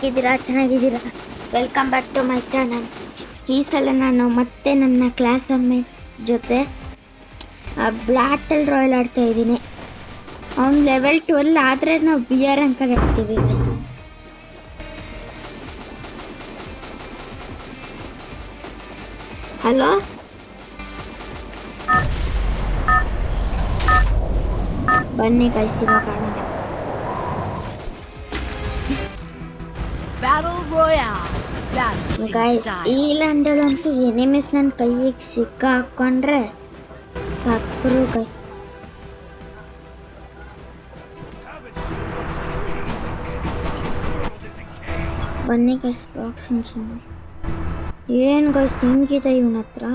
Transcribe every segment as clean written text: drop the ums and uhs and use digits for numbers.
ಹೇಗಿದ್ದೀರಾ? ಚೆನ್ನಾಗಿದ್ದೀರಾ? Welcome back to my channel. ಈ ಸಲ ನಾನು ಮತ್ತೆ ನನ್ನ ಕ್ಲಾಸ್ಮೇಟ್ ಜೊತೆ ಬ್ಲಾಟಲ್ ರಾಯಲ್ ಆಡ್ತಾ ಇದ್ದೀನಿ. ಅವ್ನು ಲೆವೆಲ್ 12 ಆದರೆ ನಾವು BR ಅಂತ ಕರಿತೀವಿ ಬಸ್. ಹಲೋ, ಬನ್ನಿ ಕಳಿಸ್ತೀವ ಕಾಣೋಣ. ಈ ಲ್ಯಾಂಡಲ್ಲಂತೂ ಎನಿಮೀಸ್ ನನ್ನ ಕೈಗೆ ಸಿಕ್ಕ ಹಾಕೊಂಡ್ರೆ ಸತ್ರು ಕೈ. ಬನ್ನಿ ಗೈಸ್ ಬಾಕ್ಸಿಂಗ್ ಚಾನಲ್. ಏನು ಗೈಸ್ ಹಿಂಗಿದೆ ಇವನ ಹತ್ರ,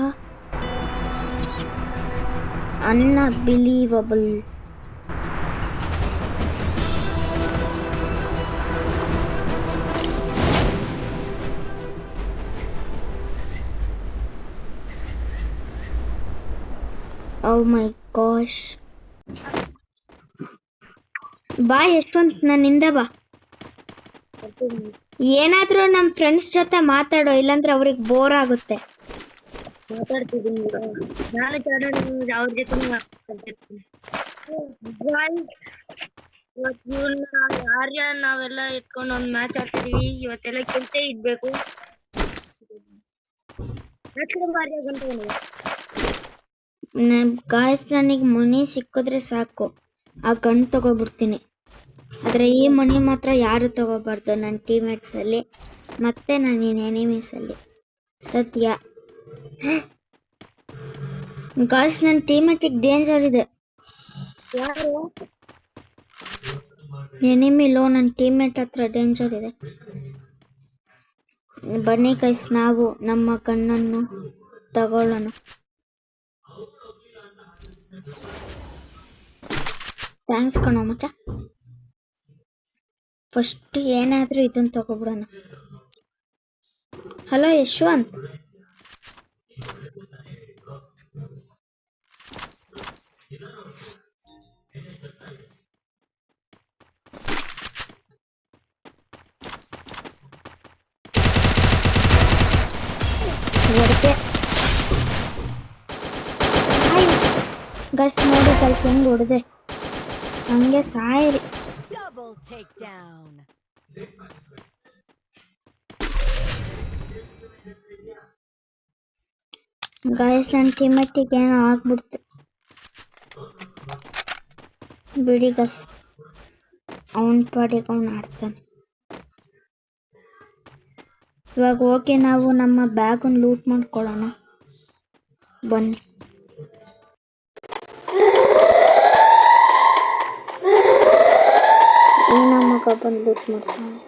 ಅನ್ಬಿಲೀವಬಲ್. ಓ ಮೈ ಗಾಶ್. ಬಾ ಯಶವಂತ್, ನನ್ನಿಂದ ಬಾ. ಏನಾದರೂ ನಮ್ಮ ಫ್ರೆಂಡ್ಸ್ ಜೊತೆ ಮಾತಾಡೋ, ಇಲ್ಲಾಂದ್ರೆ ಅವ್ರಿಗೆ ಬೋರ್ ಆಗುತ್ತೆ. ಮಾತಾಡ್ತಿದ್ದೀನಿ ನಾನು ಅವ್ರ ಜೊತೆ ಇವತ್ತು ಆರ್ಯ ನಾವೆಲ್ಲ ಎತ್ಕೊಂಡು ಒಂದು ಮ್ಯಾಚ್ ಆಡ್ತಿದೀವಿ. ಇವತ್ತೆಲ್ಲ ಕೆಲಸ ಇಡ್ಬೇಕು. ಗಾಯ್ಸ್, ನನಗೆ ಮನಿ ಸಿಕ್ಕಿದ್ರೆ ಸಾಕು, ಆ ಗನ್ ತಗೋಬಿಡ್ತೀನಿ. ಆದರೆ ಈ ಮನಿ ಮಾತ್ರ ಯಾರು ತಗೋಬಾರ್ದು, ನನ್ನ ಟೀಮ್ಮೇಟ್ಸಲ್ಲಿ ಮತ್ತೆ ನನ್ನ ಎನಿಮೀಸಲ್ಲಿ. ಸತ್ಯ ಗಾಯ್ಸ್, ನನ್ನ ಟೀಮ್ಮೇಟಿಗೆ ಡೇಂಜರ್ ಇದೆ. ಎನಿಮಿ ಲೋ, ನನ್ನ ಟೀಮ್ಮೇಟ್ ಹತ್ರ ಡೇಂಜರ್ ಇದೆ. ಬನ್ನಿ ಗೈಸ್, ನಾವು ನಮ್ಮ ಗನ್ನನ್ನು ತಗೊಳ್ಳೋಣ. ಥ್ಯಾಂಕ್ಸ್ ಕಣೋ ಮಚ್ಚ. ಫಸ್ಟ್ ಏನಾದರೂ ಇದನ್ನು ತಗೊಬಿಡೋಣ. ಹಲೋ ಯಶವಂತ್, ಗಸ್ಟ್ ನೋಡಿ ಕಲ್ತು ಹೆಂಗೆ ಹೊಡೆದೆ, ಹಂಗೆ ಸಾಯಿರಿ. ಗಾಯಸ್, ನನ್ನ ಟೀಮ್ಮೇಟಿಗೆ ಏನೋ ಆಗ್ಬಿಡ್ತು. ಬಿಡಿ ಗೈಸ್, ಅವನ ಪಾಡಿಗೆ ಅವನು ಆಡ್ತಾನೆ. ಇವಾಗ ಓಕೆ, ನಾವು ನಮ್ಮ ಬ್ಯಾಗನ್ನು ಲೂಟ್ ಮಾಡ್ಕೊಳ್ಳೋಣ. ಬನ್ನಿ. ಈ ನಮ್ಮ ಮಗ ಬಂದು ಲೂಟ್ ಮಾಡ್ತಾನೆ.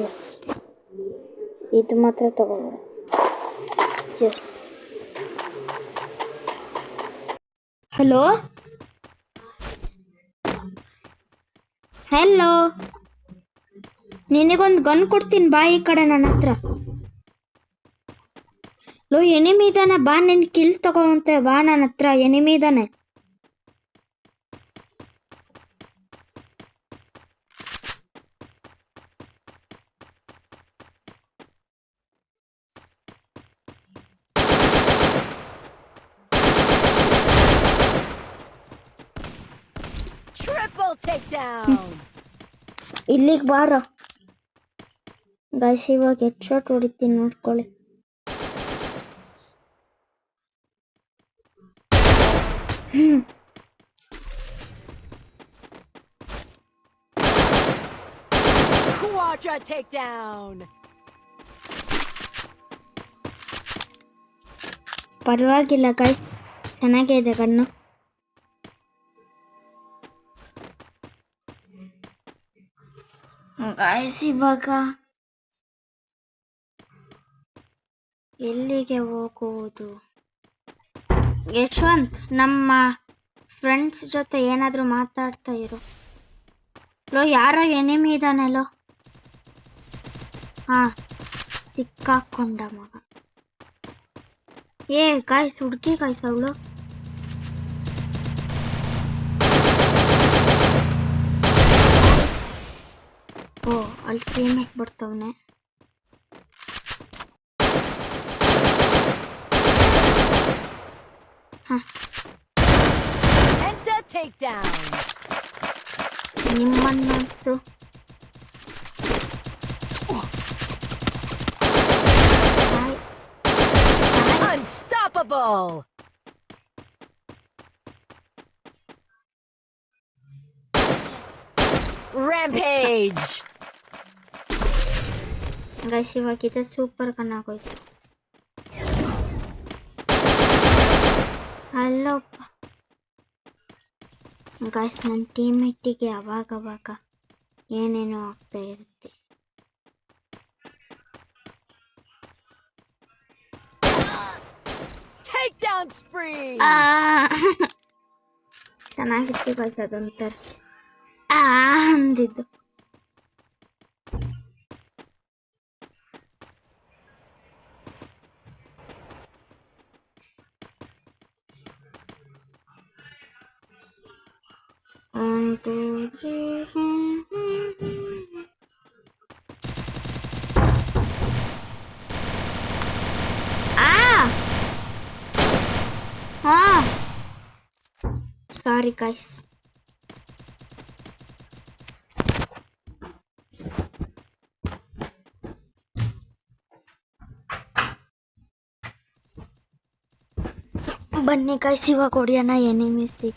ಎಸ್, ಇದು ಮಾತ್ರ ತಗೋಬೋದು. ಎಸ್. ಹಲೋ ಹಲೋ, ನಿನಗೊಂದು ಗನ್ ಕೊಡ್ತೀನಿ, ಬಾ ಈ ಕಡೆ ನನ್ನ ಹತ್ರ. ಲೋ, ಎನಿಮಿ ಇದ್ದಾನೆ, ಬಾ, ನಿನ್ ಕಿಲ್ ತಗೋವಂತೆ, ಬಾ ನನ್ನ ಹತ್ರ, ಎನಿಮಿ ಇದ್ದಾನೆ. ಇಲ್ಲಿಗೆ ಬಾರ ಗೈಸ್, ಇವಾಗ ಹೆಡ್ ಶಾಟ್ ಹೊಡಿತೀನಿ, ನೋಡ್ಕೊಳ್ಳಿ. ಪರವಾಗಿಲ್ಲ ಗೈಸ್, ಚೆನ್ನಾಗೇ ಇದೆ ಗನ್ನು. ಗಾಯ್ಸ್, ಇವಾಗ ಎಲ್ಲಿಗೆ ಹೋಗುವುದು? ಯಶವಂತ್, ನಮ್ಮ ಫ್ರೆಂಡ್ಸ್ ಜೊತೆ ಏನಾದರೂ ಮಾತಾಡ್ತಾ ಇರು. ಲೋ, ಯಾರೋ ಎನಿಮಿ ಇದ್ದಾನಲ್ಲೋ. ಹಾಂ, ಸಿಕ್ಕಾಕೊಂಡ ಮಗ. ಏ ಗಾಯ್ಸ್, ಹುಡುಗಿ ಗಾಯ್ಸ್ ಅವಳು. ಓ ಅಲ್ಲಿ ಟೀಮಿಗೆ ಬರ್ತಾವನೆ. Enter takedown. ನಿಮ್ಮನ್ನಂತೂ Unstoppable. Rampage. ಗೈಸ್ ಇವಾಗಿದ್ದ ಸೂಪರ್ ಕಣ್ಣಾಗೋಯ್ತು. ಅಲ್ಲಪ್ಪ ಗೈಸ್, ನನ್ನ ಟೀಮೇಟಿಗೆ ಅವಾಗ ಏನೇನೋ ಆಗ್ತಾ ಇರುತ್ತೆ. Takedown spree. ಚೆನ್ನಾಗಿತ್ತು ಗೈಸ್, ಅದೊಂಥರ ಅಂದಿದ್ದು. One, two, three, four. Sorry guys. ಬನ್ನಿ ಗೈಸ್, ಇವಾಗ ಹೊಡಿಯೋಣ ಎನಿಮೀಸ್ಗೆ.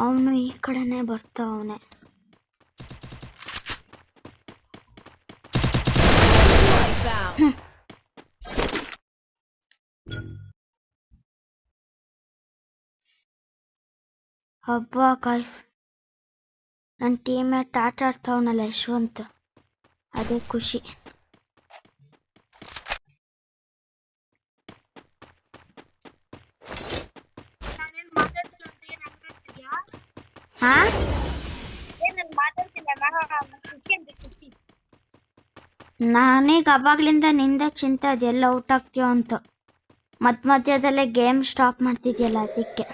ಅವನು ಈ ಕಡೆನೇ ಬರ್ತಾವನೆ. ಹಬ್ಬ ಗೈಸ್, ನನ್ನ ಟೀಮೇಟ್ ಆಟ ಆಡ್ತಾವನಲ್ಲ ಯಶವಂತ್, ಅದೇ ಖುಷಿ. ನಾನೀಗ ಅವಾಗ್ಲಿಂದ ನಿಂದ ಚಿಂತೆ ಅದೆಲ್ಲ ಔಟ್ ಆಗ್ತೀಯೋ ಅಂತ. ಮಧ್ಯದಲ್ಲೇ ಗೇಮ್ ಸ್ಟಾಪ್ ಮಾಡ್ತಿದ್ಯಲ್ಲ ಅದಕ್ಕೆ.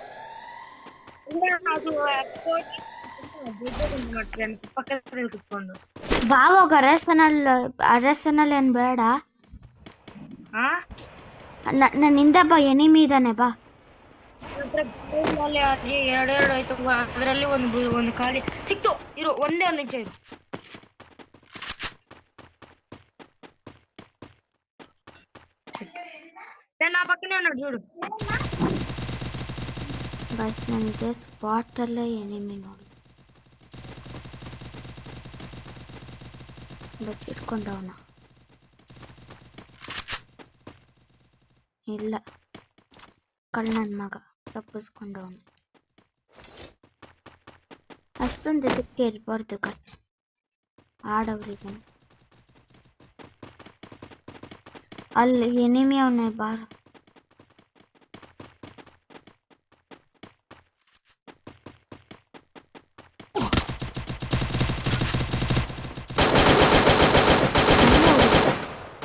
ಬಾ ಹೋಗ ಅರಸನಲ್ಲಿ ಏನ್ ಬೇಡ. ನನ್ನಿಂದ ಬಾ, ಎನಿಮಿ ಇದಾನೆ ಬಾ. ಎರಡೆರಡು ಆಯ್ತು, ಅದರಲ್ಲಿ ಒಂದು ಖಾಲಿ ಸಿಕ್ತು. ಇರು, ಒಂದೇ ಒಂದು ನಿಮಿಷ ಇರು. ನಾ ಪಕ್ಕನೇ ನೋಡು. ಬಟ್ ನನಗೆ ಸ್ಪಾಟಲ್ಲೇ ಎನಿಮಿ ನೋಡಿ. ಬಟ್ ಇಟ್ಕೊಂಡವನ ಇಲ್ಲ, ಕಳ್ಳನ ಮಗ ತಪ್ಪಿಸ್ಕೊಂಡವನು. ಅಷ್ಟೊಂದು ಇದಕ್ಕೆ ಇರಬಾರ್ದು ಗೈಸ್, ಆಡೋರಿಗೆ. ಅಲ್ಲಿ ಎನಿಮಿ ಅವನೇ, ಬಾರ.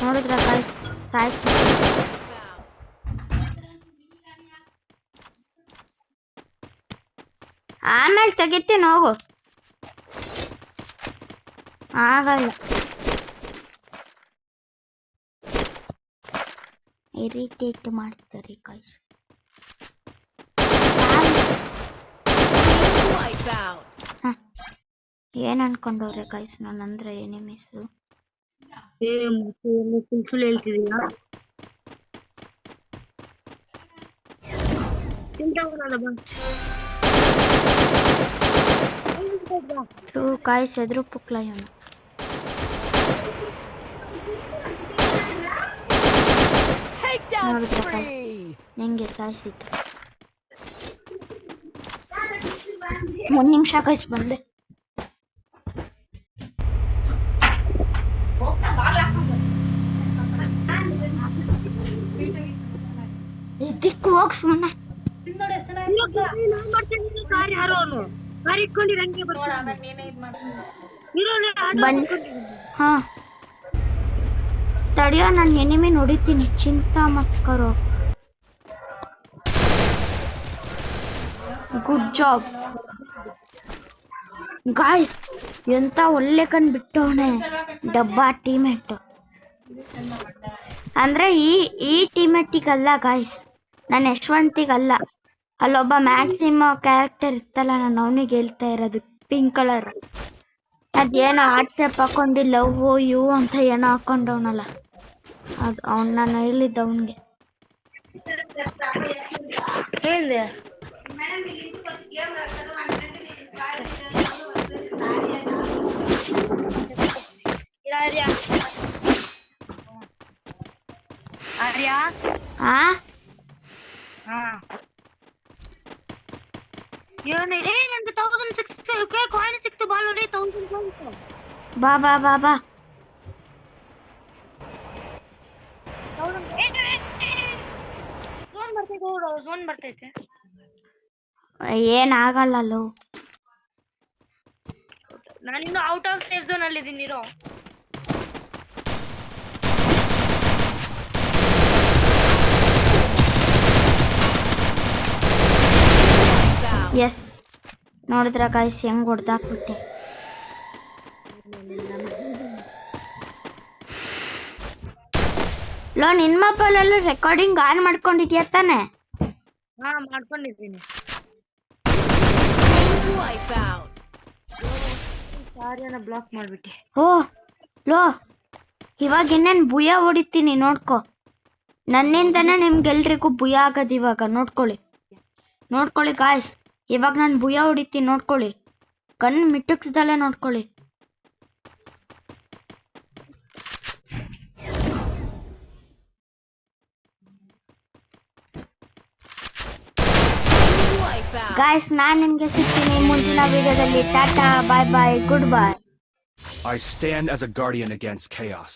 ನೋಡಿದ್ರ ತಾಯ್ತು. ಆಮೇಲೆ ತೆಗಿತೀನಿ ಹೋಗು, ಆಗಲ್ಲ. ಇರಿಟೇಟ್ ಮಾಡ್ತಾರೆ ಗೈಸ್. ಏನ್ ಅನ್ಕೊಂಡವ್ರೆ ಗೈಸ್ ನಾನಂದ್ರೆ ಎನಿಮೀಸು? ಸುಳ್ಳು ಹೇಳ್ತಿದೀಯಾ? ಗೈಸ್ ಎದುರು ಪುಕ್ಲ ಇವನು. ನಂಗೆ ಸಾಯಿಸಿತ್ತು. 1 ನಿಮಿಷ ಗೈಸ್ ಬಂದೆ. ಇದಕ್ಕೆ ಹೋಗಿ ಸುಮ್ಮನೆ ಹಾ ತಡಿಯೋ, ನಾನು ಎನಿಮಿ ನೋಡಿತೀನಿ, ಚಿಂತಾ ಮತ್ ಕರೋ. Good job. ಗಾಯ್ಸ್ ಎಂತ ಒಳ್ಳೆ ಕಣ್ ಬಿಟ್ಟವನೆ ಡಬ್ಬಾ ಟೀಮೇಟ್. ಅಂದ್ರೆ ಈ ಟೀಮೇಟಿಗಲ್ಲ ಗಾಯ್ಸ್, ನಾನು ಯಶವಂತಿಗಲ್ಲ, ಅಲ್ಲೊಬ್ಬ ಮ್ಯಾಕ್ಸಿಮ್ ಕ್ಯಾರೆಕ್ಟರ್ ಇತ್ತಲ್ಲ, ನಾನು ಅವನಿಗೆ ಹೇಳ್ತಾ ಇರೋದು. ಪಿಂಕ್ ಕಲರ್ ಅದೇನೋ ವಾಟ್ಸಪ್ ಹಾಕೊಂಡು ಲವ್ ಯು ಅಂತ ಏನೋ ಹಾಕೊಂಡವನಲ್ಲ, ಅದು ನಾನು ಹೇಳಿದ್ದ ಅವನಿಗೆ. ಹೇಳಿದೆ ಆರ್ಯ ಆ ಏನು ನಂಗೆ 1006 ಕಾಯಿನ್ ಸಿಕ್ತು ಬಾಲ್ 1000 ಕಾಯಿನ್. ಬಾ ಬಾ ಬಾ ಬಾ. ಝೋನ್ ಬರ್ತೈತೆ ಏನಾಗಲ್ಲಲ್ಲೋ. ನಾನಿನ್ನು ಔಟ್ ಆಫ್ ಸೇಫ್ ಝೋನ್ ಅಲ್ಲಿ ಇದೀನಿ ಇರೋ. ಎಸ್, ನೋಡಿದ್ರ ಗಾಯ್ಸ್ ಹೆಂಗ್ ಹೊಡ್ದಾಕ್ಬಿಟ್ಟೆ. ಲೋ, ನಿನ್ ಮೊಬೈಲಲ್ಲೂ ರೆಕಾರ್ಡಿಂಗ್ ಆನ್ ಮಾಡ್ಕೊಂಡಿದ್ಯಾ ತಾನೆ? ಮಾಡ್ಕೊಂಡಿದ್ದೀನಿ. Wipeout. ಕಾರ್ಯನ ಬ್ಲಾಕ್ ಮಾಡ್ಬಿಟ್ಟೆ. ಓ ಲೋ, ಇವಾಗ ಇನ್ನೇನು ಭುಯ ಹೊಡಿತೀನಿ ನೋಡ್ಕೊ. ನನ್ನಿಂದನೇ ನಿಮ್ಗೆಲ್ರಿಗೂ ಭುಯ ಆಗೋದು ಇವಾಗ. ನೋಡ್ಕೊಳ್ಳಿ ಗಾಯ್ಸ್, ಇವಾಗ ನಾನು ಭುಯ ಹೊಡಿತೀನಿ ನೋಡ್ಕೊಳ್ಳಿ. ಕಣ್ಣು ಮಿಟುಕ್ಸ್ದಲ್ಲೇ ನೋಡ್ಕೊಳ್ಳಿ. ಗಾಯ್ಸ್, ನಾನು ನಿಮ್ಗೆ ಸಿಗ್ತೀನಿ ಮುಂದಿನ ವಿಡಿಯೋದಲ್ಲಿ. ಟಾಟಾ, bye bye, good bye. I stand as a guardian against chaos.